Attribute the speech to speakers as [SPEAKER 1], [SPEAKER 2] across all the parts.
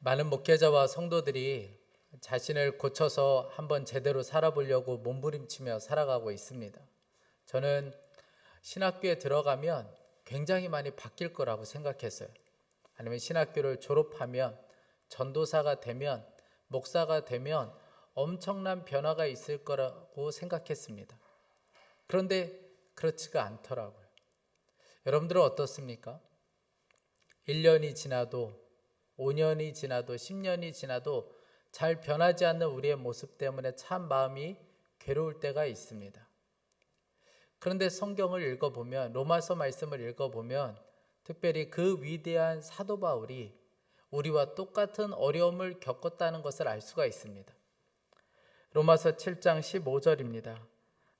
[SPEAKER 1] 많은 목회자와 성도들이 자신을 고쳐서 한번 제대로 살아보려고 몸부림치며 살아가고 있습니다. 저는 신학교에 들어가면 굉장히 많이 바뀔 거라고 생각했어요. 아니면 신학교를 졸업하면, 전도사가 되면, 목사가 되면 엄청난 변화가 있을 거라고 생각했습니다. 그런데 그렇지가 않더라고요. 여러분들은 어떻습니까? 1년이 지나도 5년이 지나도 10년이 지나도 잘 변하지 않는 우리의 모습 때문에 참 마음이 괴로울 때가 있습니다. 그런데 성경을 읽어보면, 로마서 말씀을 읽어보면 특별히 그 위대한 사도 바울이 우리와 똑같은 어려움을 겪었다는 것을 알 수가 있습니다. 로마서 7장 15절입니다.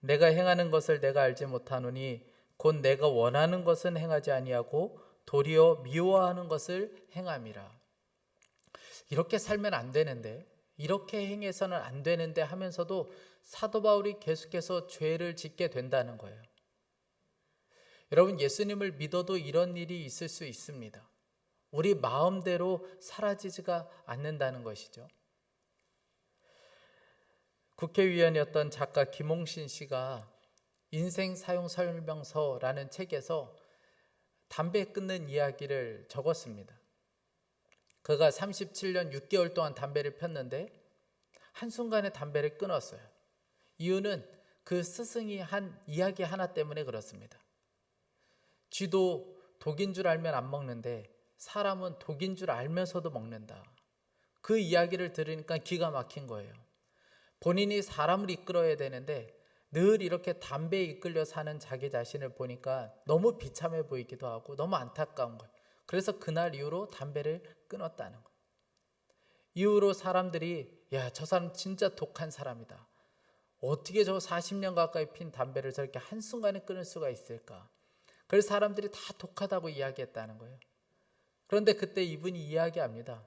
[SPEAKER 1] 내가 행하는 것을 내가 알지 못하노니 곧 내가 원하는 것은 행하지 아니하고 도리어 미워하는 것을 행함이라. 이렇게 살면 안 되는데, 이렇게 행해서는 안 되는데 하면서도 사도 바울이 계속해서 죄를 짓게 된다는 거예요. 여러분, 예수님을 믿어도 이런 일이 있을 수 있습니다. 우리 마음대로 사라지지가 않는다는 것이죠. 국회의원이었던 작가 김홍신 씨가 인생 사용 설명서라는 책에서 담배 끊는 이야기를 적었습니다. 그가 37년 6개월 동안 담배를 폈는데 한순간에 담배를 끊었어요. 이유는 그 스승이 한 이야기 하나 때문에 그렇습니다. 쥐도 독인 줄 알면 안 먹는데 사람은 독인 줄 알면서도 먹는다. 그 이야기를 들으니까 기가 막힌 거예요. 본인이 사람을 이끌어야 되는데 늘 이렇게 담배에 이끌려 사는 자기 자신을 보니까 너무 비참해 보이기도 하고 너무 안타까운 거예요. 그래서 그날 이후로 담배를 끊었다는 거예요. 이후로 사람들이 야, 저 사람 진짜 독한 사람이다. 어떻게 저 40년 가까이 핀 담배를 저렇게 한순간에 끊을 수가 있을까? 그래서 사람들이 다 독하다고 이야기했다는 거예요. 그런데 그때 이분이 이야기합니다.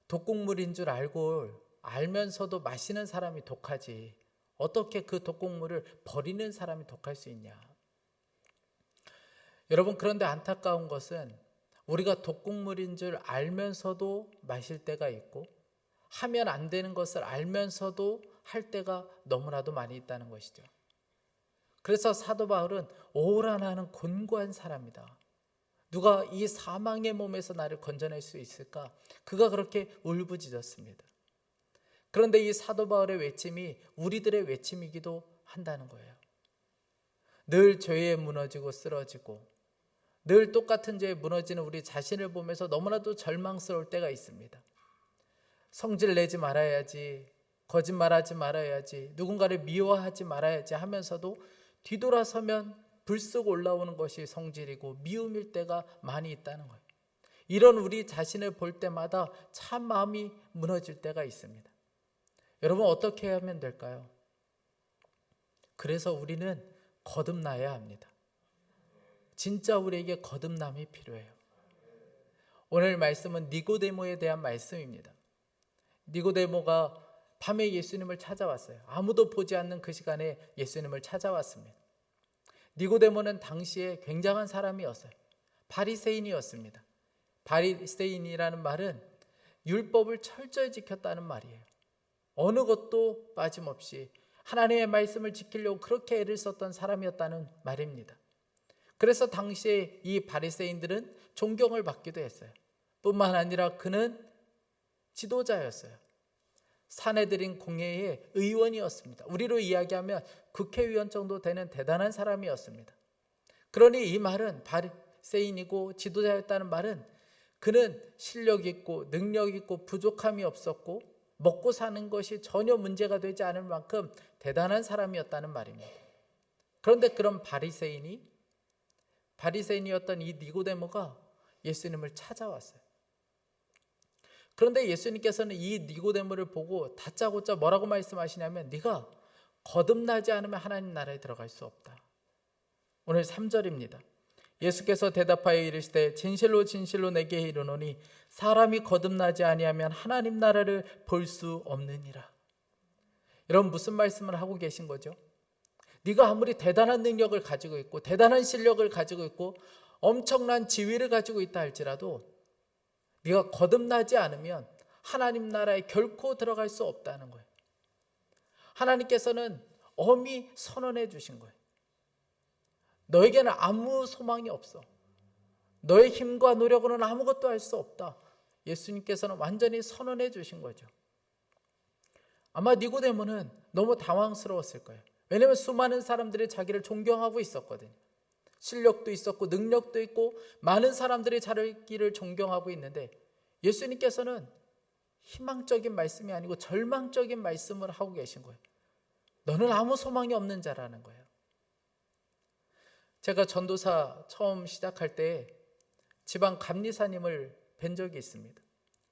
[SPEAKER 1] 독국물인 줄 알면서도 마시는 사람이 독하지. 어떻게 그 독국물을 버리는 사람이 독할 수 있냐? 여러분, 그런데 안타까운 것은 우리가 독국물인 줄 알면서도 마실 때가 있고 하면 안 되는 것을 알면서도 할 때가 너무나도 많이 있다는 것이죠. 그래서 사도 바울은 오라 나는 곤고한 사람이다. 누가 이 사망의 몸에서 나를 건져낼 수 있을까? 그가 그렇게 울부짖었습니다. 그런데 이 사도 바울의 외침이 우리들의 외침이기도 한다는 거예요. 늘 죄에 무너지고 쓰러지고 늘 똑같은 죄에 무너지는 우리 자신을 보면서 너무나도 절망스러울 때가 있습니다. 성질 내지 말아야지, 거짓말하지 말아야지, 누군가를 미워하지 말아야지 하면서도 뒤돌아서면 불쑥 올라오는 것이 성질이고 미움일 때가 많이 있다는 거예요. 이런 우리 자신을 볼 때마다 참 마음이 무너질 때가 있습니다. 여러분, 어떻게 하면 될까요? 그래서 우리는 거듭나야 합니다. 진짜 우리에게 거듭남이 필요해요. 오늘 말씀은 니고데모에 대한 말씀입니다. 니고데모가 밤에 예수님을 찾아왔어요. 아무도 보지 않는 그 시간에 예수님을 찾아왔습니다. 니고데모는 당시에 굉장한 사람이었어요. 바리새인이었습니다. 바리새인이라는 말은 율법을 철저히 지켰다는 말이에요. 어느 것도 빠짐없이 하나님의 말씀을 지키려고 그렇게 애를 썼던 사람이었다는 말입니다. 그래서 당시에 이 바리새인들은 존경을 받기도 했어요. 뿐만 아니라 그는 지도자였어요. 사내들인 공회의 의원이었습니다. 우리로 이야기하면 국회의원 정도 되는 대단한 사람이었습니다. 그러니 이 말은 바리새인이고 지도자였다는 말은 그는 실력 있고 능력 있고 부족함이 없었고 먹고 사는 것이 전혀 문제가 되지 않을 만큼 대단한 사람이었다는 말입니다. 그런데 그런 바리새인이었던 이 니고데모가 예수님을 찾아왔어요. 그런데 예수님께서는 이 니고데모를 보고 다짜고짜 뭐라고 말씀하시냐면 네가 거듭나지 않으면 하나님 나라에 들어갈 수 없다. 오늘 3절입니다. 예수께서 대답하여 이르시되 진실로 진실로 내게 이르노니 사람이 거듭나지 아니하면 하나님 나라를 볼 수 없느니라. 여러분, 무슨 말씀을 하고 계신 거죠? 네가 아무리 대단한 능력을 가지고 있고 대단한 실력을 가지고 있고 엄청난 지위를 가지고 있다 할지라도 네가 거듭나지 않으면 하나님 나라에 결코 들어갈 수 없다는 거예요. 하나님께서는 엄히 선언해 주신 거예요. 너에게는 아무 소망이 없어. 너의 힘과 노력으로는 아무것도 할 수 없다. 예수님께서는 완전히 선언해 주신 거죠. 아마 니고데모는 너무 당황스러웠을 거예요. 왜냐하면 수많은 사람들이 자기를 존경하고 있었거든요. 실력도 있었고 능력도 있고 많은 사람들이 자기를 존경하고 있는데 예수님께서는 희망적인 말씀이 아니고 절망적인 말씀을 하고 계신 거예요. 너는 아무 소망이 없는 자라는 거예요. 제가 전도사 처음 시작할 때 지방 감리사님을 뵌 적이 있습니다.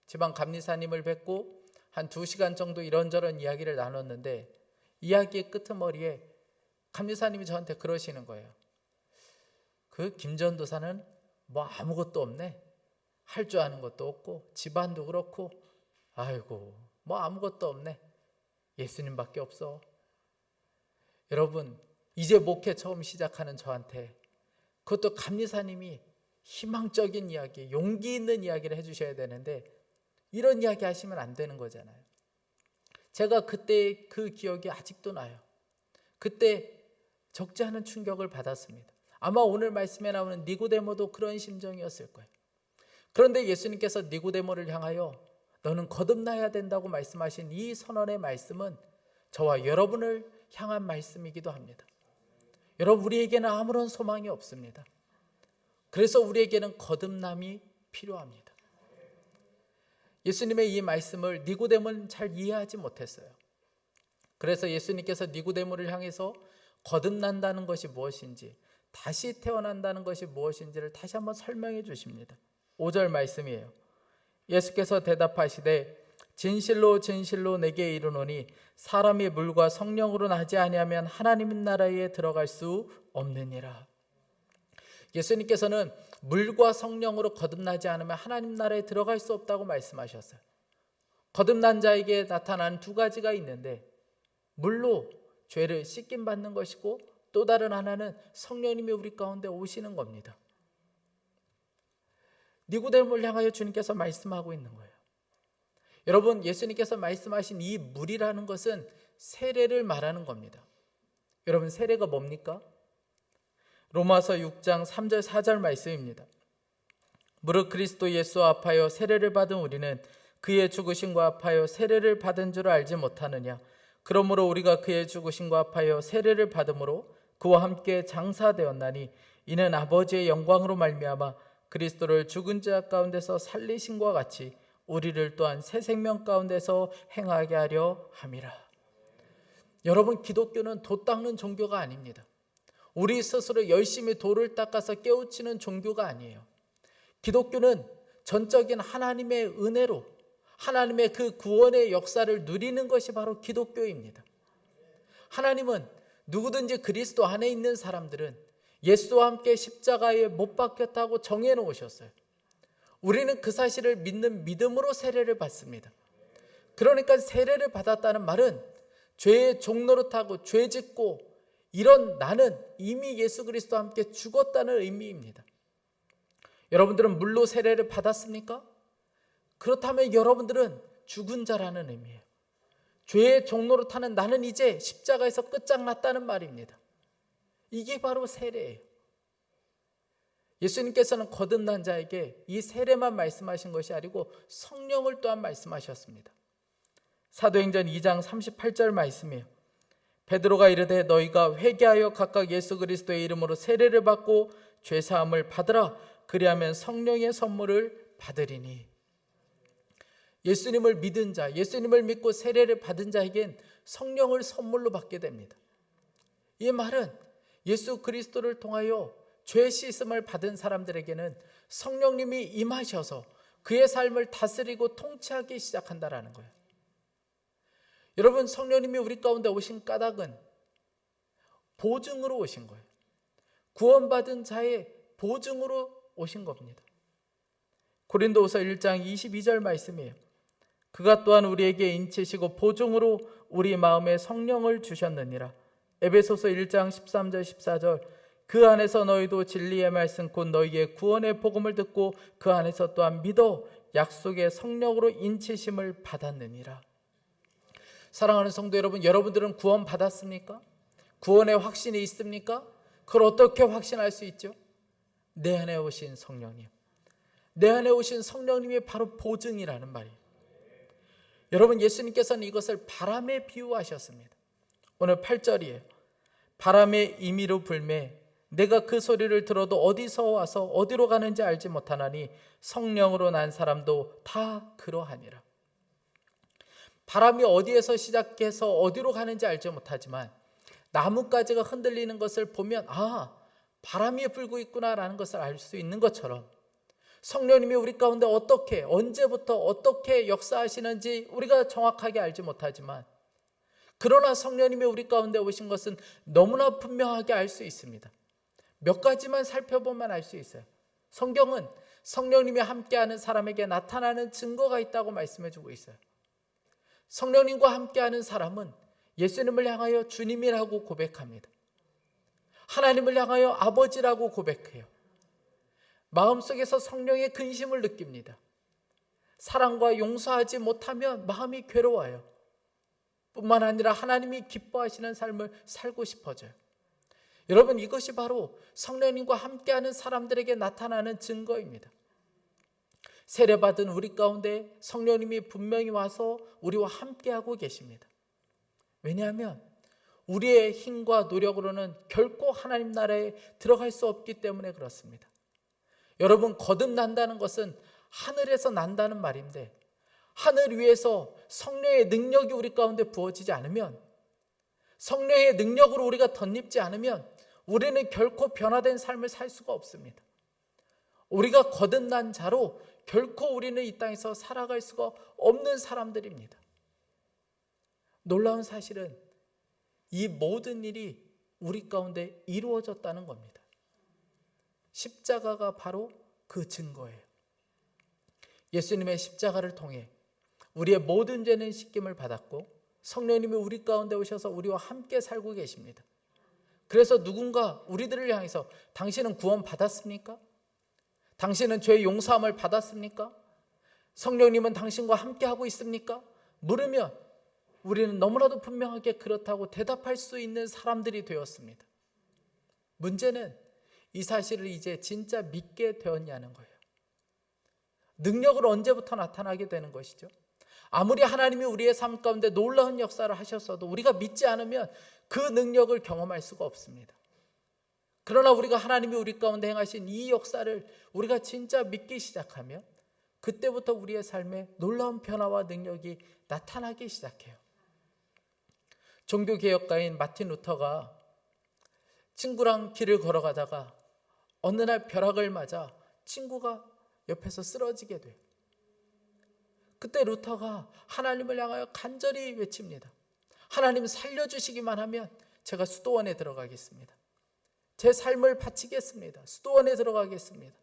[SPEAKER 1] 지방 감리사님을 뵙고 한 2시간 정도 이런저런 이야기를 나눴는데 이야기의 끄트머리에 감리사님이 저한테 그러시는 거예요. 그 김전도사는 뭐 아무것도 없네. 할 줄 아는 것도 없고 집안도 그렇고 아이고 뭐 아무것도 없네. 예수님밖에 없어. 여러분 이제 목회 처음 시작하는 저한테 그것도 감리사님이 희망적인 이야기, 용기 있는 이야기를 해주셔야 되는데 이런 이야기 하시면 안 되는 거잖아요. 제가 그때 그 기억이 아직도 나요. 그때 적지 않은 충격을 받았습니다. 아마 오늘 말씀에 나오는 니고데모도 그런 심정이었을 거예요. 그런데 예수님께서 니고데모를 향하여 너는 거듭나야 된다고 말씀하신 이 선언의 말씀은 저와 여러분을 향한 말씀이기도 합니다. 여러분 우리에게는 아무런 소망이 없습니다. 그래서 우리에게는 거듭남이 필요합니다. 예수님의 이 말씀을 니고데모는 잘 이해하지 못했어요. 그래서 예수님께서 니고데모를 향해서 거듭난다는 것이 무엇인지, 다시 태어난다는 것이 무엇인지를 다시 한번 설명해 주십니다. 5절 말씀이에요. 예수께서 대답하시되 진실로 진실로 내게 이르노니 사람이 물과 성령으로 나지 아니하면 하나님 나라에 들어갈 수 없느니라. 예수님께서는 물과 성령으로 거듭나지 않으면 하나님 나라에 들어갈 수 없다고 말씀하셨어요. 거듭난 자에게 나타나는 2가지가 있는데 물로 죄를 씻김 받는 것이고 또 다른 하나는 성령님이 우리 가운데 오시는 겁니다. 니고데모를 향하여 주님께서 말씀하고 있는 거예요. 여러분 예수님께서 말씀하신 이 물이라는 것은 세례를 말하는 겁니다. 여러분 세례가 뭡니까? 로마서 6장 3절 4절 말씀입니다. 무릇 그리스도 예수 합하여 세례를 받은 우리는 그의 죽으심과 합하여 세례를 받은 줄 알지 못하느냐. 그러므로 우리가 그의 죽으심과 합하여 세례를 받음으로 그와 함께 장사되었나니 이는 아버지의 영광으로 말미암아 그리스도를 죽은 자 가운데서 살리신과 같이 우리를 또한 새 생명 가운데서 행하게 하려 함이라. 여러분 기독교는 도 닦는 종교가 아닙니다. 우리 스스로 열심히 돌을 닦아서 깨우치는 종교가 아니에요. 기독교는 전적인 하나님의 은혜로 하나님의 그 구원의 역사를 누리는 것이 바로 기독교입니다. 하나님은 누구든지 그리스도 안에 있는 사람들은 예수와 함께 십자가에 못 박혔다고 정해 놓으셨어요. 우리는 그 사실을 믿는 믿음으로 세례를 받습니다. 그러니까 세례를 받았다는 말은 죄의 종노릇하고 죄 짓고 이런 나는 이미 예수 그리스도와 함께 죽었다는 의미입니다. 여러분들은 물로 세례를 받았습니까? 그렇다면 여러분들은 죽은 자라는 의미예요. 죄의 종노릇하는 나는 이제 십자가에서 끝장났다는 말입니다. 이게 바로 세례예요. 예수님께서는 거듭난 자에게 이 세례만 말씀하신 것이 아니고 성령을 또한 말씀하셨습니다. 사도행전 2장 38절 말씀이에요. 베드로가 이르되 너희가 회개하여 각각 예수 그리스도의 이름으로 세례를 받고 죄사함을 받으라. 그리하면 성령의 선물을 받으리니. 예수님을 믿은 자, 예수님을 믿고 세례를 받은 자에겐 성령을 선물로 받게 됩니다. 이 말은 예수 그리스도를 통하여 죄 씻음을 받은 사람들에게는 성령님이 임하셔서 그의 삶을 다스리고 통치하기 시작한다라는 거예요. 여러분 성령님이 우리 가운데 오신 까닭은 보증으로 오신 거예요. 구원받은 자의 보증으로 오신 겁니다. 고린도후서 1장 22절 말씀이에요. 그가 또한 우리에게 인치시고 보증으로 우리 마음에 성령을 주셨느니라. 에베소서 1장 13절 14절 그 안에서 너희도 진리의 말씀 곧 너희의 구원의 복음을 듣고 그 안에서 또한 믿어 약속의 성령으로 인치심을 받았느니라. 사랑하는 성도 여러분, 여러분들은 구원 받았습니까? 구원의 확신이 있습니까? 그걸 어떻게 확신할 수 있죠? 내 안에 오신 성령님, 내 안에 오신 성령님이 바로 보증이라는 말이에요. 여러분, 예수님께서는 이것을 바람에 비유하셨습니다. 오늘 8절이에요. 바람의 임의로 불매 내가 그 소리를 들어도 어디서 와서 어디로 가는지 알지 못하나니 성령으로 난 사람도 다 그러하니라. 바람이 어디에서 시작해서 어디로 가는지 알지 못하지만 나뭇가지가 흔들리는 것을 보면 바람이 불고 있구나라는 것을 알 수 있는 것처럼 성령님이 우리 가운데 어떻게, 언제부터 어떻게 역사하시는지 우리가 정확하게 알지 못하지만 그러나 성령님이 우리 가운데 오신 것은 너무나 분명하게 알 수 있습니다. 몇 가지만 살펴보면 알 수 있어요. 성경은 성령님이 함께하는 사람에게 나타나는 증거가 있다고 말씀해 주고 있어요. 성령님과 함께하는 사람은 예수님을 향하여 주님이라고 고백합니다. 하나님을 향하여 아버지라고 고백해요. 마음속에서 성령의 근심을 느낍니다. 사랑과 용서하지 못하면 마음이 괴로워요. 뿐만 아니라 하나님이 기뻐하시는 삶을 살고 싶어져요. 여러분, 이것이 바로 성령님과 함께하는 사람들에게 나타나는 증거입니다. 세례받은 우리 가운데 성령님이 분명히 와서 우리와 함께하고 계십니다. 왜냐하면 우리의 힘과 노력으로는 결코 하나님 나라에 들어갈 수 없기 때문에 그렇습니다. 여러분, 거듭난다는 것은 하늘에서 난다는 말인데 하늘 위에서 성령의 능력이 우리 가운데 부어지지 않으면, 성령의 능력으로 우리가 덧입지 않으면 우리는 결코 변화된 삶을 살 수가 없습니다. 우리가 거듭난 자로 결코 우리는 이 땅에서 살아갈 수가 없는 사람들입니다. 놀라운 사실은 이 모든 일이 우리 가운데 이루어졌다는 겁니다. 십자가가 바로 그 증거예요. 예수님의 십자가를 통해 우리의 모든 죄는 씻김을 받았고 성령님이 우리 가운데 오셔서 우리와 함께 살고 계십니다. 그래서 누군가 우리들을 향해서 당신은 구원 받았습니까? 당신은 죄의 용서함을 받았습니까? 성령님은 당신과 함께 하고 있습니까? 물으면 우리는 너무나도 분명하게 그렇다고 대답할 수 있는 사람들이 되었습니다. 문제는 이 사실을 이제 진짜 믿게 되었냐는 거예요. 능력을 언제부터 나타나게 되는 것이죠? 아무리 하나님이 우리의 삶 가운데 놀라운 역사를 하셨어도 우리가 믿지 않으면 그 능력을 경험할 수가 없습니다. 그러나 우리가 하나님이 우리 가운데 행하신 이 역사를 우리가 진짜 믿기 시작하면 그때부터 우리의 삶에 놀라운 변화와 능력이 나타나기 시작해요. 종교개혁가인 마틴 루터가 친구랑 길을 걸어가다가 어느 날 벼락을 맞아 친구가 옆에서 쓰러지게 돼요. 그때 루터가 하나님을 향하여 간절히 외칩니다. 하나님 살려주시기만 하면 제가 수도원에 들어가겠습니다. 제 삶을 바치겠습니다. 수도원에 들어가겠습니다.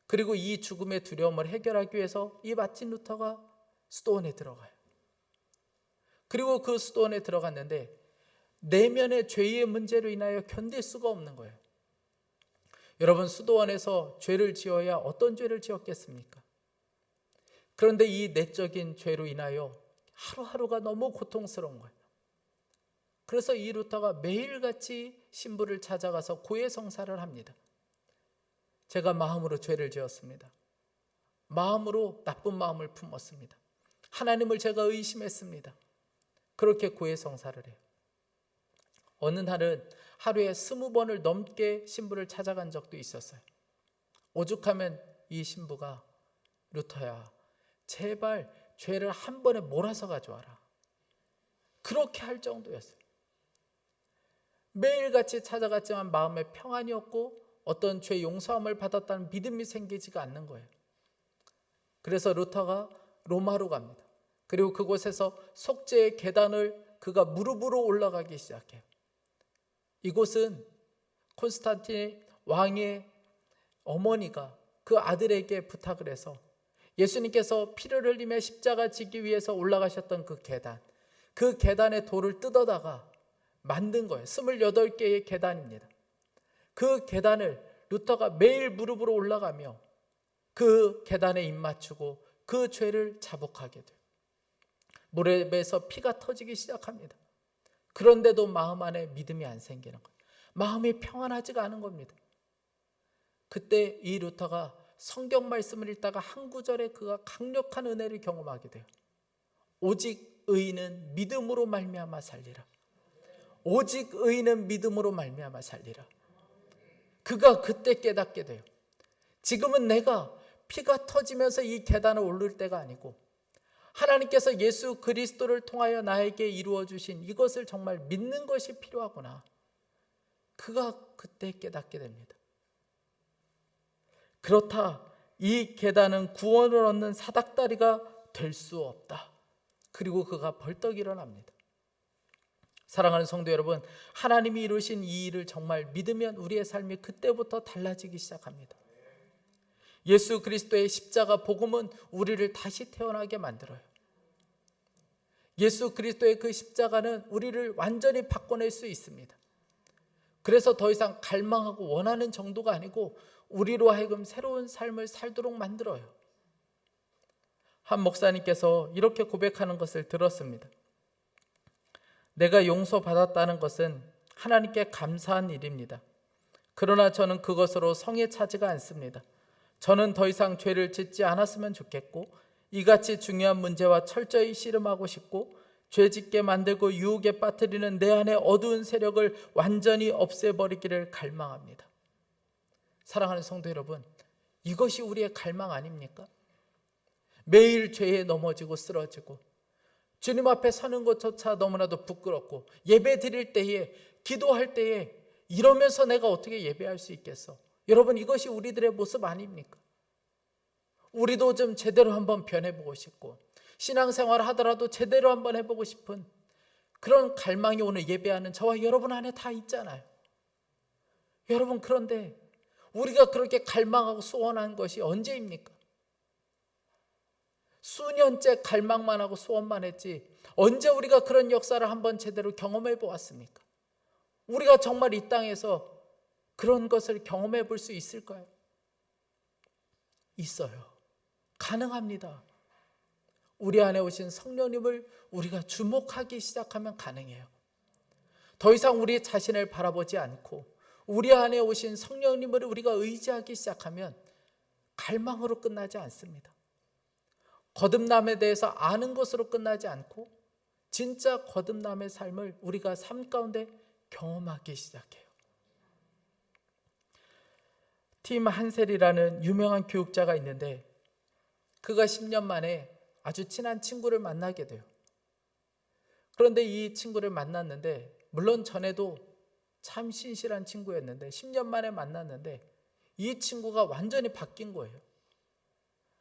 [SPEAKER 1] 그리고 이 죽음의 두려움을 해결하기 위해서 이 마틴 루터가 수도원에 들어가요. 그리고 그 수도원에 들어갔는데 내면의 죄의 문제로 인하여 견딜 수가 없는 거예요. 여러분, 수도원에서 죄를 지어야 어떤 죄를 지었겠습니까? 그런데 이 내적인 죄로 인하여 하루하루가 너무 고통스러운 거예요. 그래서 이 루터가 매일같이 신부를 찾아가서 고해성사를 합니다. 제가 마음으로 죄를 지었습니다. 마음으로 나쁜 마음을 품었습니다. 하나님을 제가 의심했습니다. 그렇게 고해성사를 해요. 어느 날은 하루에 20번을 넘게 신부를 찾아간 적도 있었어요. 오죽하면 이 신부가 루터야, 제발 죄를 한 번에 몰아서 가져와라. 그렇게 할 정도였어요. 매일같이 찾아갔지만 마음에 평안이 없고 어떤 죄 용서함을 받았다는 믿음이 생기지가 않는 거예요. 그래서 루터가 로마로 갑니다. 그리고 그곳에서 속죄의 계단을 그가 무릎으로 올라가기 시작해요. 이곳은 콘스탄틴 왕의 어머니가 그 아들에게 부탁을 해서 예수님께서 피를 흘리며 십자가 지기 위해서 올라가셨던 그 계단의 돌을 뜯어다가 만든 거예요. 28개의 계단입니다. 그 계단을 루터가 매일 무릎으로 올라가며 그 계단에 입맞추고 그 죄를 자복하게 돼요. 무릎에서 피가 터지기 시작합니다. 그런데도 마음 안에 믿음이 안 생기는 거예요. 마음이 평안하지가 않은 겁니다. 그때 이 루터가 성경 말씀을 읽다가 한 구절에 그가 강력한 은혜를 경험하게 돼요. 오직 의인은 믿음으로 말미암아 살리라. 오직 의인은 믿음으로 말미암아 살리라. 그가 그때 깨닫게 돼요. 지금은 내가 피가 터지면서 이 계단을 오를 때가 아니고 하나님께서 예수 그리스도를 통하여 나에게 이루어 주신 이것을 정말 믿는 것이 필요하구나. 그가 그때 깨닫게 됩니다. 그렇다, 이 계단은 구원을 얻는 사닥다리가 될 수 없다. 그리고 그가 벌떡 일어납니다. 사랑하는 성도 여러분, 하나님이 이루신 이 일을 정말 믿으면 우리의 삶이 그때부터 달라지기 시작합니다. 예수 그리스도의 십자가 복음은 우리를 다시 태어나게 만들어요. 예수 그리스도의 그 십자가는 우리를 완전히 바꿔낼 수 있습니다. 그래서 더 이상 갈망하고 원하는 정도가 아니고 우리로 하여금 새로운 삶을 살도록 만들어요. 한 목사님께서 이렇게 고백하는 것을 들었습니다. 내가 용서받았다는 것은 하나님께 감사한 일입니다. 그러나 저는 그것으로 성에 차지가 않습니다. 저는 더 이상 죄를 짓지 않았으면 좋겠고 이같이 중요한 문제와 철저히 씨름하고 싶고 죄짓게 만들고 유혹에 빠뜨리는 내 안의 어두운 세력을 완전히 없애버리기를 갈망합니다. 사랑하는 성도 여러분, 이것이 우리의 갈망 아닙니까? 매일 죄에 넘어지고 쓰러지고 주님 앞에 서는 것조차 너무나도 부끄럽고 예배 드릴 때에, 기도할 때에 이러면서 내가 어떻게 예배할 수 있겠어? 여러분, 이것이 우리들의 모습 아닙니까? 우리도 좀 제대로 한번 변해보고 싶고 신앙생활을 하더라도 제대로 한번 해보고 싶은 그런 갈망이 오늘 예배하는 저와 여러분 안에 다 있잖아요. 여러분, 그런데 우리가 그렇게 갈망하고 소원한 것이 언제입니까? 수년째 갈망만 하고 소원만 했지 언제 우리가 그런 역사를 한번 제대로 경험해 보았습니까? 우리가 정말 이 땅에서 그런 것을 경험해 볼 수 있을까요? 있어요. 가능합니다. 우리 안에 오신 성령님을 우리가 주목하기 시작하면 가능해요. 더 이상 우리 자신을 바라보지 않고 우리 안에 오신 성령님을 우리가 의지하기 시작하면 갈망으로 끝나지 않습니다. 거듭남에 대해서 아는 것으로 끝나지 않고 진짜 거듭남의 삶을 우리가 삶 가운데 경험하기 시작해요. 팀 한셀이라는 유명한 교육자가 있는데 그가 10년 만에 아주 친한 친구를 만나게 돼요. 그런데 이 친구를 만났는데 물론 전에도 참 신실한 친구였는데 10년 만에 만났는데 이 친구가 완전히 바뀐 거예요.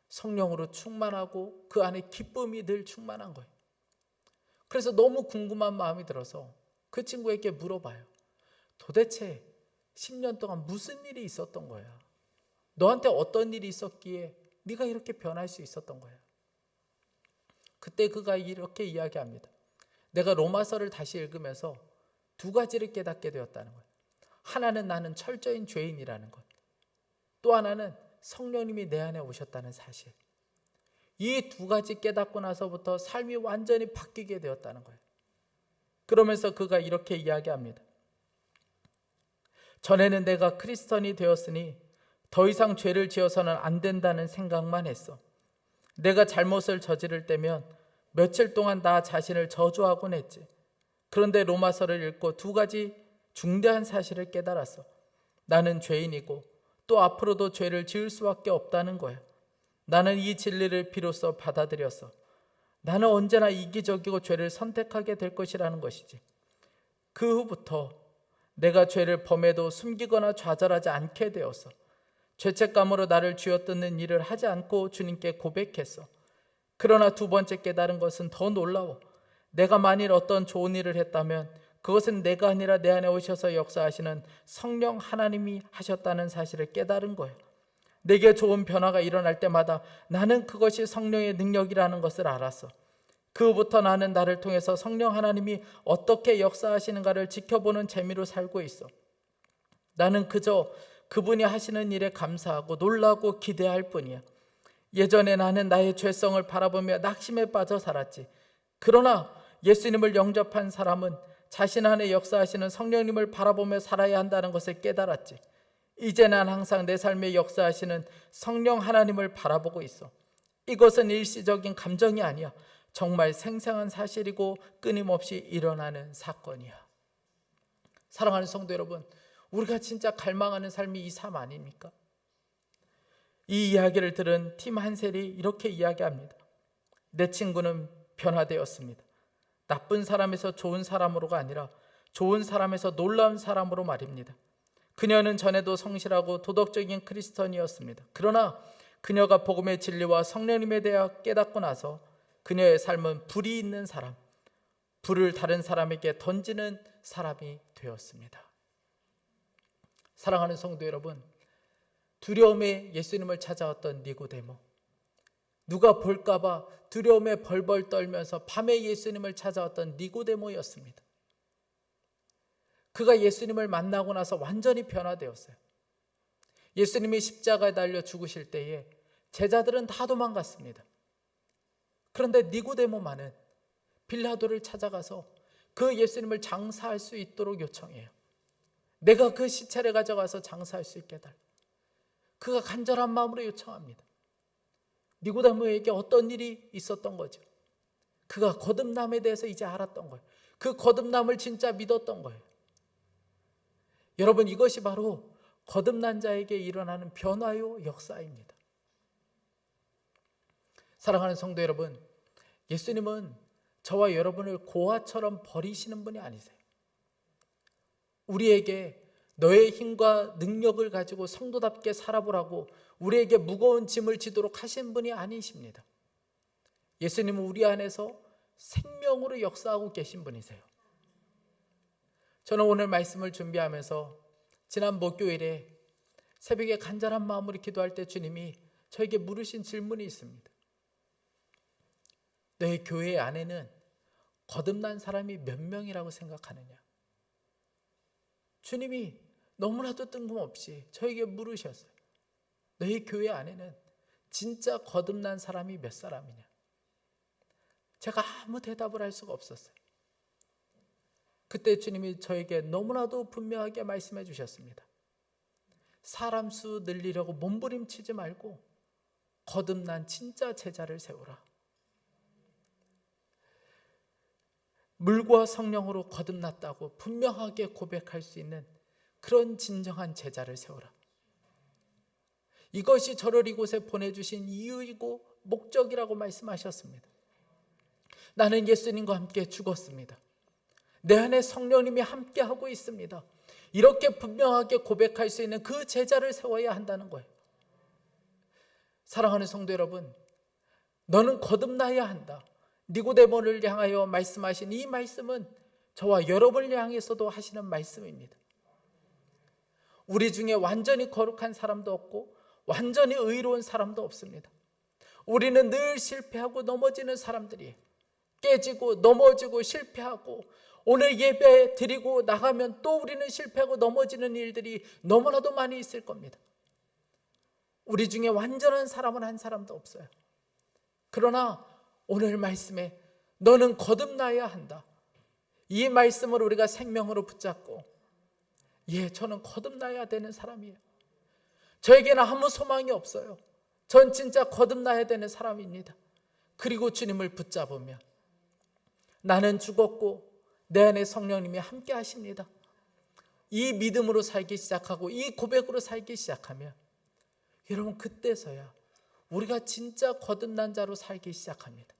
[SPEAKER 1] 성령으로 충만하고 그 안에 기쁨이 늘 충만한 거예요. 그래서 너무 궁금한 마음이 들어서 그 친구에게 물어봐요. 도대체 10년 동안 무슨 일이 있었던 거야? 너한테 어떤 일이 있었기에 네가 이렇게 변할 수 있었던 거야? 그때 그가 이렇게 이야기합니다. 내가 로마서를 다시 읽으면서 두 가지를 깨닫게 되었다는 거예요. 하나는 나는 철저인 죄인이라는 것. 또 하나는 성령님이 내 안에 오셨다는 사실. 이 두 가지 깨닫고 나서부터 삶이 완전히 바뀌게 되었다는 거예요. 그러면서 그가 이렇게 이야기합니다. 전에는 내가 크리스천이 되었으니 더 이상 죄를 지어서는 안 된다는 생각만 했어. 내가 잘못을 저지를 때면 며칠 동안 나 자신을 저주하곤 했지. 그런데 로마서를 읽고 두 가지 중대한 사실을 깨달았어. 나는 죄인이고 또 앞으로도 죄를 지을 수밖에 없다는 거야. 나는 이 진리를 비로소 받아들였어. 나는 언제나 이기적이고 죄를 선택하게 될 것이라는 것이지. 그 후부터 내가 죄를 범해도 숨기거나 좌절하지 않게 되었어. 죄책감으로 나를 쥐어뜯는 일을 하지 않고 주님께 고백했어. 그러나 두 번째 깨달은 것은 더 놀라워. 내가 만일 어떤 좋은 일을 했다면 그것은 내가 아니라 내 안에 오셔서 역사하시는 성령 하나님이 하셨다는 사실을 깨달은 거예요. 내게 좋은 변화가 일어날 때마다 나는 그것이 성령의 능력이라는 것을 알았어. 그 후부터 나는 나를 통해서 성령 하나님이 어떻게 역사하시는가를 지켜보는 재미로 살고 있어. 나는 그저 그분이 하시는 일에 감사하고 놀라고 기대할 뿐이야. 예전에 나는 나의 죄성을 바라보며 낙심에 빠져 살았지. 그러나 예수님을 영접한 사람은 자신 안에 역사하시는 성령님을 바라보며 살아야 한다는 것을 깨달았지. 이제 난 항상 내 삶에 역사하시는 성령 하나님을 바라보고 있어. 이것은 일시적인 감정이 아니야. 정말 생생한 사실이고 끊임없이 일어나는 사건이야. 사랑하는 성도 여러분, 우리가 진짜 갈망하는 삶이 이 삶 아닙니까? 이 이야기를 들은 팀 한셀이 이렇게 이야기합니다. 내 친구는 변화되었습니다. 나쁜 사람에서 좋은 사람으로가 아니라 좋은 사람에서 놀라운 사람으로 말입니다. 그녀는 전에도 성실하고 도덕적인 크리스천이었습니다. 그러나 그녀가 복음의 진리와 성령님에 대해 깨닫고 나서 그녀의 삶은 불이 있는 사람, 불을 다른 사람에게 던지는 사람이 되었습니다. 사랑하는 성도 여러분, 두려움에 예수님을 찾아왔던 니고데모, 누가 볼까봐 두려움에 벌벌 떨면서 밤에 예수님을 찾아왔던 니고데모였습니다. 그가 예수님을 만나고 나서 완전히 변화되었어요. 예수님이 십자가에 달려 죽으실 때에 제자들은 다 도망갔습니다. 그런데 니고데모만은 빌라도를 찾아가서 그 예수님을 장사할 수 있도록 요청해요. 내가 그 시체를 가져가서 장사할 수 있게 해달라. 그가 간절한 마음으로 요청합니다. 니고데모에게 어떤 일이 있었던 거죠? 그가 거듭남에 대해서 이제 알았던 거예요. 그 거듭남을 진짜 믿었던 거예요. 여러분, 이것이 바로 거듭난 자에게 일어나는 변화요 역사입니다. 사랑하는 성도 여러분, 예수님은 저와 여러분을 고아처럼 버리시는 분이 아니세요. 우리에게 너의 힘과 능력을 가지고 성도답게 살아보라고 우리에게 무거운 짐을 지도록 하신 분이 아니십니다. 예수님은 우리 안에서 생명으로 역사하고 계신 분이세요. 저는 오늘 말씀을 준비하면서 지난 목요일에 새벽에 간절한 마음으로 기도할 때 주님이 저에게 물으신 질문이 있습니다. 너의 교회 안에는 거듭난 사람이 몇 명이라고 생각하느냐? 주님이 너무나도 뜬금없이 저에게 물으셨어요. 너희 교회 안에는 진짜 거듭난 사람이 몇 사람이냐? 제가 아무 대답을 할 수가 없었어요. 그때 주님이 저에게 너무나도 분명하게 말씀해 주셨습니다. 사람 수 늘리려고 몸부림치지 말고 거듭난 진짜 제자를 세우라. 물과 성령으로 거듭났다고 분명하게 고백할 수 있는 그런 진정한 제자를 세우라. 이것이 저를 이곳에 보내주신 이유이고 목적이라고 말씀하셨습니다. 나는 예수님과 함께 죽었습니다. 내 안에 성령님이 함께하고 있습니다. 이렇게 분명하게 고백할 수 있는 그 제자를 세워야 한다는 거예요. 사랑하는 성도 여러분, 너는 거듭나야 한다. 니고데모를 향하여 말씀하신 이 말씀은 저와 여러분을 향해서도 하시는 말씀입니다. 우리 중에 완전히 거룩한 사람도 없고 완전히 의로운 사람도 없습니다. 우리는 늘 실패하고 넘어지는 사람들이에요. 깨지고 넘어지고 실패하고 오늘 예배 드리고 나가면 또 우리는 실패하고 넘어지는 일들이 너무나도 많이 있을 겁니다. 우리 중에 완전한 사람은 한 사람도 없어요. 그러나 오늘 말씀에 너는 거듭나야 한다. 이 말씀을 우리가 생명으로 붙잡고 저는 거듭나야 되는 사람이에요. 저에게는 아무 소망이 없어요. 전 진짜 거듭나야 되는 사람입니다. 그리고 주님을 붙잡으면 나는 죽었고 내 안에 성령님이 함께 하십니다. 이 믿음으로 살기 시작하고 이 고백으로 살기 시작하면 여러분, 그때서야 우리가 진짜 거듭난 자로 살기 시작합니다.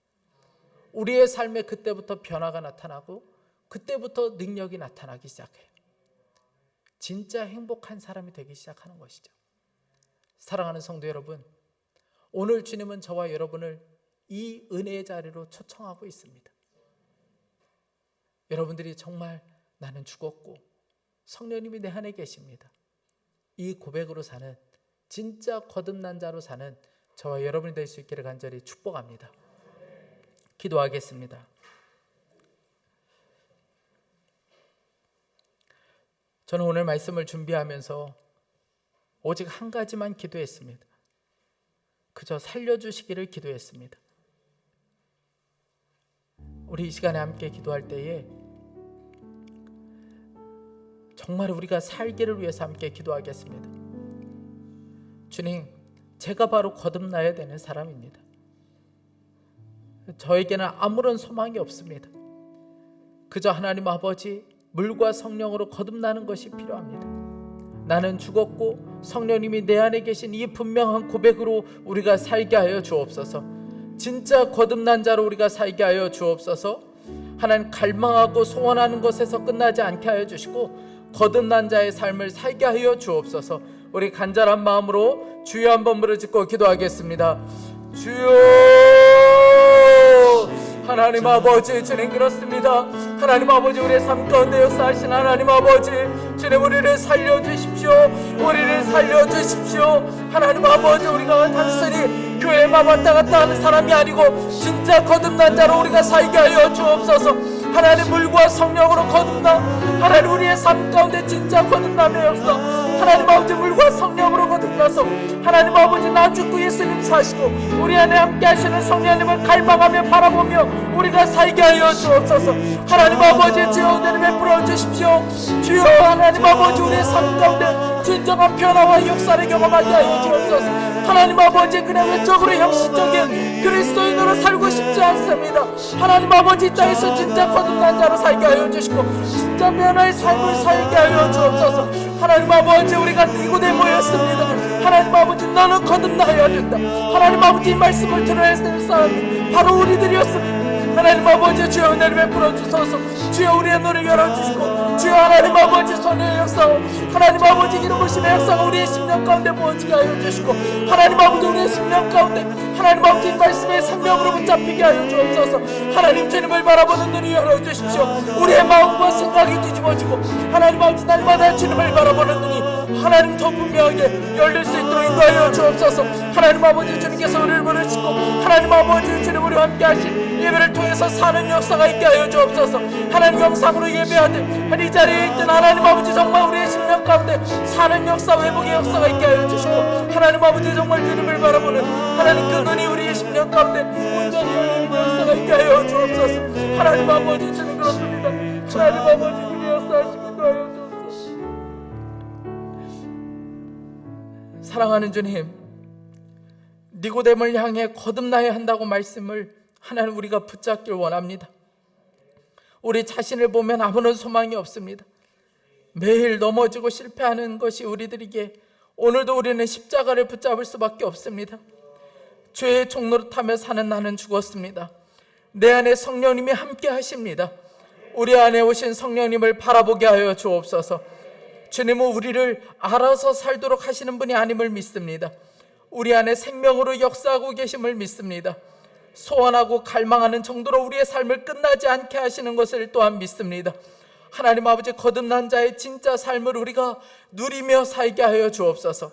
[SPEAKER 1] 우리의 삶에 그때부터 변화가 나타나고 그때부터 능력이 나타나기 시작해요. 진짜 행복한 사람이 되기 시작하는 것이죠. 사랑하는 성도 여러분, 오늘 주님은 저와 여러분을 이 은혜의 자리로 초청하고 있습니다. 여러분들이 정말 나는 죽었고 성령님이 내 안에 계십니다. 이 고백으로 사는 진짜 거듭난 자로 사는 저와 여러분이 될 수 있기를 간절히 축복합니다. 기도하겠습니다. 저는 오늘 말씀을 준비하면서 오직 한 가지만 기도했습니다. 그저 살려주시기를 기도했습니다. 우리 이 시간에 함께 기도할 때에 정말 우리가 살기를 위해서 함께 기도하겠습니다. 주님, 제가 바로 거듭나야 되는 사람입니다. 저에게는 아무런 소망이 없습니다. 그저 하나님 아버지 물과 성령으로 거듭나는 것이 필요합니다. 나는 죽었고 성령님이 내 안에 계신 이 분명한 고백으로 우리가 살게 하여 주옵소서. 진짜 거듭난 자로 우리가 살게 하여 주옵소서. 하나님, 갈망하고 소원하는 것에서 끝나지 않게 하여 주시고 거듭난 자의 삶을 살게 하여 주옵소서. 우리 간절한 마음으로 주여 한번 부르짖고 기도하겠습니다. 주여! 하나님 아버지, 주님 그렇습니다. 하나님 아버지, 우리의 삶 가운데 역사하신 하나님 아버지, 주님 우리를 살려주십시오. 우리를 살려주십시오. 하나님 아버지, 우리가 단순히 교회만 왔다 갔다 하는 사람이 아니고 진짜 거듭난 자로 우리가 살게 하여 주옵소서. 하나님, 물과 성령으로 거듭나 하나님 우리의 삶 가운데 진짜 거듭남의 역사, 하나님 아버지 물과 성령으로 거듭나서 하나님 아버지 나 죽고 예수님 사시고 우리 안에 함께 하시는 성령님을 갈망하며 바라보며 우리가 살게 하여 주옵소서. 하나님 아버지, 주여 은혜를 베풀어 주십시오. 주여 하나님 아버지, 우리의 삶 가운데 진정한 변화와 역사를 경험하게 하여 주옵소서. 하나님 아버지, 그냥 외적으로 형식적인 그리스도인으로 살고 싶지 않습니다. 하나님 아버지, 이 땅에서 진짜 거듭난 자로 살게 하여 주시고 진짜 변화의 삶을 살게 하여 주옵소서. 하나님 아버지, 우리가 이곳에 모였습니다. 하나님 아버지, 너는 거듭나야 된다. 하나님 아버지, 이 말씀을 들어야 될 사람이 바로 우리들이었습니다. 하나님 아버지, 주여 은혜를 베풀어 주소서. 주여 우리의 눈을 열어주시고 주여 하나님 아버지 손의 역사와 하나님 아버지 이루으심의 역사가 우리의 심령 가운데 부어지게 하여 주시고 하나님 아버지 우리의 심령 가운데 하나님 아버지 이 말씀의 생명으로 붙잡히게 하여 주옵소서. 하나님, 주님을 바라보는 눈이 열어주십시오. 우리의 마음과 생각이 뒤집어지고 하나님 아버지 날마다 주님을 바라보는 눈이 하나님 더 분명하게 열릴 수 있도록 인도하여 주옵소서. 하나님 아버지, 주님께서 우리를 부르시고 하나님 아버지 주님 우리와 함께 하신 예배를 통해서 사는 역사가 있게 하여 주옵소서. 하나님, 영상으로 예배하되 이 자리에 있던 하나님 아버지 정말 우리의 심령 가운데 사는 역사, 회복의 역사가 있게 하여 주시고 하나님 아버지 정말 주님을 바라보는 하나님 그 눈이 우리의 심령 가운데 온전히 열리는 역사가 있게 하여 주옵소서. 하나님 아버지, 주님 그렇습니다. 하나님 아버지, 주님 역사하시기도 하여 주옵소서. 사랑하는 주님, 니고데모를 향해 거듭나야 한다고 말씀을 하나님 우리가 붙잡길 원합니다. 우리 자신을 보면 아무런 소망이 없습니다. 매일 넘어지고 실패하는 것이 우리들에게 오늘도 우리는 십자가를 붙잡을 수밖에 없습니다. 죄의 종로를 타며 사는 나는 죽었습니다. 내 안에 성령님이 함께 하십니다. 우리 안에 오신 성령님을 바라보게 하여 주옵소서. 주님은 우리를 알아서 살도록 하시는 분이 아님을 믿습니다. 우리 안에 생명으로 역사하고 계심을 믿습니다. 소원하고 갈망하는 정도로 우리의 삶을 끝나지 않게 하시는 것을 또한 믿습니다. 하나님 아버지, 거듭난 자의 진짜 삶을 우리가 누리며 살게 하여 주옵소서.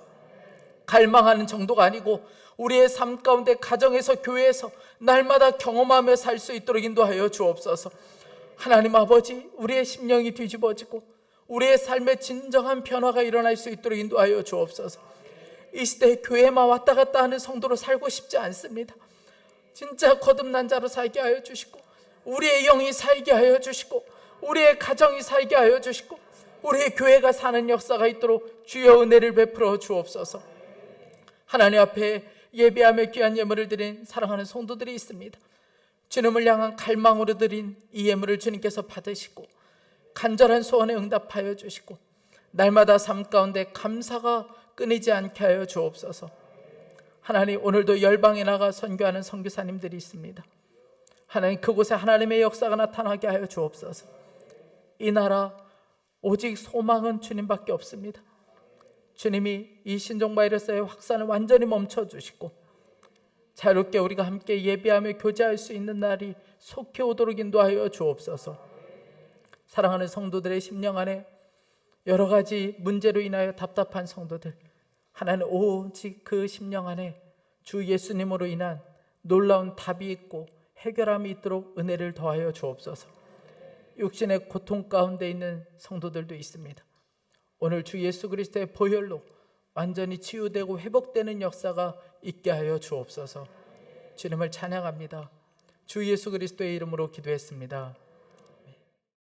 [SPEAKER 1] 갈망하는 정도가 아니고 우리의 삶 가운데 가정에서 교회에서 날마다 경험하며 살 수 있도록 인도하여 주옵소서. 하나님 아버지, 우리의 심령이 뒤집어지고 우리의 삶에 진정한 변화가 일어날 수 있도록 인도하여 주옵소서. 이 시대에 교회만 왔다 갔다 하는 성도로 살고 싶지 않습니다. 진짜 거듭난 자로 살게 하여 주시고 우리의 영이 살게 하여 주시고 우리의 가정이 살게 하여 주시고 우리의 교회가 사는 역사가 있도록 주여 은혜를 베풀어 주옵소서. 하나님 앞에 예배하며 귀한 예물을 드린 사랑하는 성도들이 있습니다. 주님을 향한 갈망으로 드린 이 예물을 주님께서 받으시고 간절한 소원에 응답하여 주시고 날마다 삶 가운데 감사가 끊이지 않게 하여 주옵소서. 하나님, 오늘도 열방에 나가 선교하는 선교사님들이 있습니다. 하나님, 그곳에 하나님의 역사가 나타나게 하여 주옵소서. 이 나라 오직 소망은 주님밖에 없습니다. 주님이 이 신종바이러스의 확산을 완전히 멈춰주시고 자유롭게 우리가 함께 예배하며 교제할 수 있는 날이 속히 오도록 인도하여 주옵소서. 사랑하는 성도들의 심령 안에 여러 가지 문제로 인하여 답답한 성도들, 하나님 오직 그 심령 안에 주 예수님으로 인한 놀라운 답이 있고 해결함이 있도록 은혜를 더하여 주옵소서. 육신의 고통 가운데 있는 성도들도 있습니다. 오늘 주 예수 그리스도의 보혈로 완전히 치유되고 회복되는 역사가 있게 하여 주옵소서. 주님을 찬양합니다. 주 예수 그리스도의 이름으로 기도했습니다.